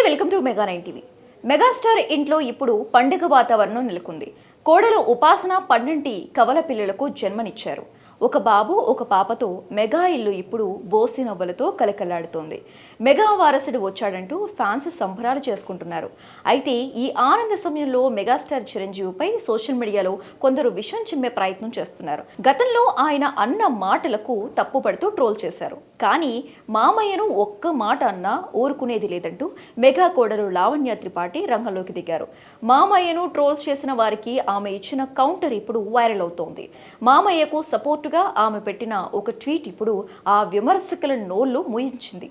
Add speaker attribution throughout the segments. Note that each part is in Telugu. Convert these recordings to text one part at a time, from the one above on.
Speaker 1: Welcome to mega 9 TV. Megastar ఇంట్లో ఇప్పుడు పండుగ వాతావరణం నెలకొంది. కోడలు ఉపాసన పన్నంటి కవల పిల్లలకు జన్మనిచ్చారు. ఒక బాబు ఒక పాపతో మెగా ఇల్లు ఇప్పుడు బోసి నవ్వులతో కలకలాడుతోంది. మెగా వారసుడు వచ్చాడంటూ ఫ్యాన్స్ సంబరాలు చేసుకుంటున్నారు. అయితే ఈ ఆనంద సమయంలో మెగాస్టార్ చిరంజీవిపై సోషల్ మీడియాలో కొందరు విషం చిమ్మే ప్రయత్నం చేస్తున్నారు. గతంలో ఆయన అన్న మాటలకు తప్పుపడుతూ ట్రోల్ చేశారు. కానీ మామయ్యను ఒక్క మాట అన్నా ఊరుకునేది లేదంటూ మెగా కోడలు లావణ్య త్రిపాఠి రంగంలోకి దిగారు. మామయ్యను ట్రోల్స్ చేసిన వారికి ఆమె ఇచ్చిన కౌంటర్ ఇప్పుడు వైరల్ అవుతోంది. మామయ్యకు సపోర్టుగా ఆమె పెట్టిన ఒక ట్వీట్ ఇప్పుడు ఆ విమర్శకుల నోళ్లు మూయించింది.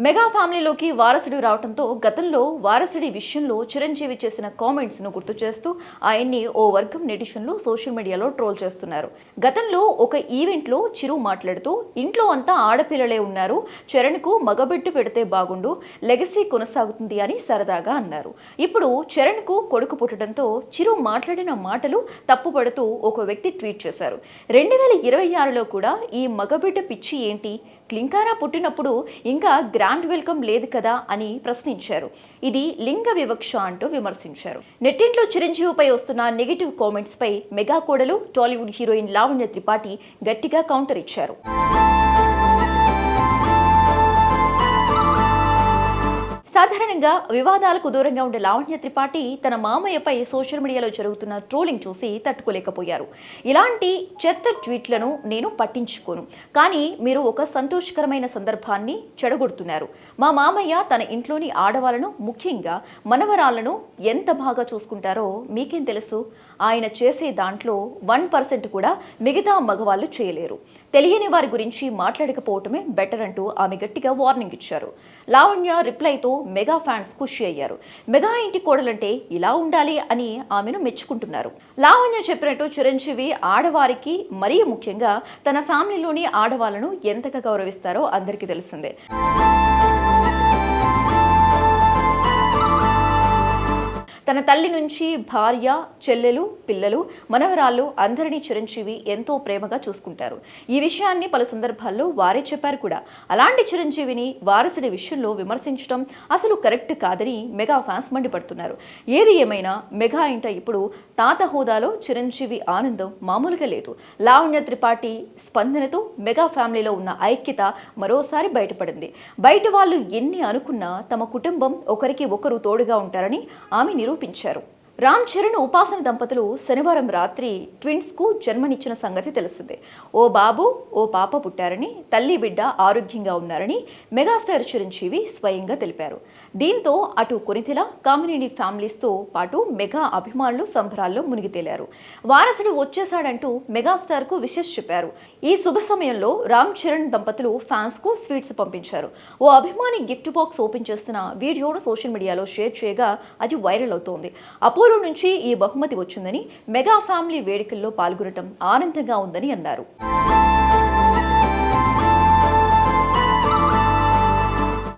Speaker 1: మెగా ఫ్యామిలీలోకి వారసుడు రావడంతో గతంలో వారసుడి విషయంలో చిరంజీవి చేసిన కామెంట్స్ ను గుర్తు చేస్తూ ఆయన్ని ఓ వర్గం నెటిజన్లు సోషల్ మీడియాలో ట్రోల్ చేస్తున్నారు. గతంలో ఒక ఈవెంట్ లో చిరు మాట్లాడుతూ ఇంట్లో అంతా ఆడపిల్లలే ఉన్నారు, చరణ్ కు మగబిడ్డ పెడితే బాగుండు, లెగసీ కొనసాగుతుంది అని సరదాగా అన్నారు. ఇప్పుడు చరణ్ కు కొడుకు పుట్టడంతో చిరు మాట్లాడిన మాటలు తప్పుపడుతూ ఒక వ్యక్తి ట్వీట్ చేశారు. 2026లో కూడా ఈ మగబిడ్డ పిచ్చి ఏంటి, క్లింకారా పుట్టినప్పుడు ఇంకా గ్రాండ్ వెల్కమ్ లేదు కదా అని ప్రశ్నించారు. ఇది లింగ వివక్ష అంటూ విమర్శించారు. నెట్టింట్లో చిరంజీవిపై వస్తున్న నెగిటివ్ కామెంట్స్ పై మెగా కోడలు టాలీవుడ్ హీరోయిన్ లావణ్య త్రిపాఠి గట్టిగా కౌంటర్ ఇచ్చారు. సాధారణంగా వివాదాలకు దూరంగా ఉండే లావణ్య త్రిపాఠి తన మామయ్యపై సోషల్ మీడియాలో జరుగుతున్న ట్రోలింగ్ చూసి తట్టుకోలేకపోయారు. ఇలాంటి చెత్త ట్వీట్లను నేను పట్టించుకోను, కానీ మీరు ఒక సంతోషకరమైన సందర్భాన్ని చెడగొడుతున్నారు. మా మామయ్య తన ఇంట్లోని ఆడవాళ్లను, ముఖ్యంగా మనవరాళ్లను ఎంత బాగా చూసుకుంటారో మీకేం తెలుసు. ఆయన చేసే దాంట్లో 1% కూడా మిగతా మగవాళ్ళు చేయలేరు. తెలియని వారి గురించి మాట్లాడకపోవటమే బెటర్ అంటూ ఆమె గట్టిగా వార్నింగ్ ఇచ్చారు. లావణ్య రిప్లైతో మెగా ఫ్యాన్స్ ఖుషి అయ్యారు. మెగా ఇంటి కోడలంటే ఇలా ఉండాలి అని ఆమెను మెచ్చుకుంటున్నారు. లావణ్య చెప్పినట్టు చిరంజీవి ఆడవారికి, మరీ ముఖ్యంగా తన ఫ్యామిలీలోని ఆడవాళ్లను ఎంతగా గౌరవిస్తారో అందరికీ తెలిసిందే. తన తల్లి నుంచి భార్య, చెల్లెలు, పిల్లలు, మనవరాళ్ళు అందరినీ చిరంజీవి ఎంతో ప్రేమగా చూసుకుంటారు. ఈ విషయాన్ని పలు సందర్భాల్లో వారే చెప్పారు కూడా. అలాంటి చిరంజీవిని వారసుడి విషయంలో విమర్శించడం అసలు కరెక్ట్ కాదని మెగా ఫ్యాన్స్ మండిపడుతున్నారు. ఏది ఏమైనా మెగా ఇంట ఇప్పుడు తాత హోదాలో చిరంజీవి ఆనందం మామూలుగా లేదు. లావణ్య త్రిపాఠి స్పందనతో మెగా ఫ్యామిలీలో ఉన్న ఐక్యత మరోసారి బయటపడింది. బయట వాళ్ళు ఎన్ని అనుకున్నా తమ కుటుంబం ఒకరికి ఒకరు తోడుగా ఉంటారని ఆమె నిరూపించారు. రామ్ చరణ్ ఉపాసన దంపతులు శనివారం రాత్రి ట్విన్స్ కు జన్మనిచ్చిన సంగతి తెలిసిందే. ఓ బాబు ఓ పాప పుట్టారని, తల్లి బిడ్డ ఆరోగ్యంగా ఉన్నారని మెగాస్టార్ చిరంజీవి స్వయంగా తెలిపారు. దీంతో అటు కొనితెల, కామినేని ఫ్యామిలీస్తో పాటు మెగా అభిమానులు సంబరాల్లో మునిగి తేలారు. వారసుడు వచ్చేశాడంటూ మెగాస్టార్ కు విషెస్ చెప్పారు. ఈ శుభ సమయంలో రామ్ చరణ్ దంపతులు ఫ్యాన్స్ కు స్వీట్స్ పంపించారు. ఓ అభిమాని గిఫ్ట్ బాక్స్ ఓపెన్ చేస్తున్న వీడియోను సోషల్ మీడియాలో షేర్ చేయగా అది వైరల్ అవుతోంది. అపోలో నుంచి ఈ బహుమతి వచ్చిందని, మెగా ఫ్యామిలీ వేడుకల్లో పాల్గొనడం ఆనందంగా ఉందని అన్నారు.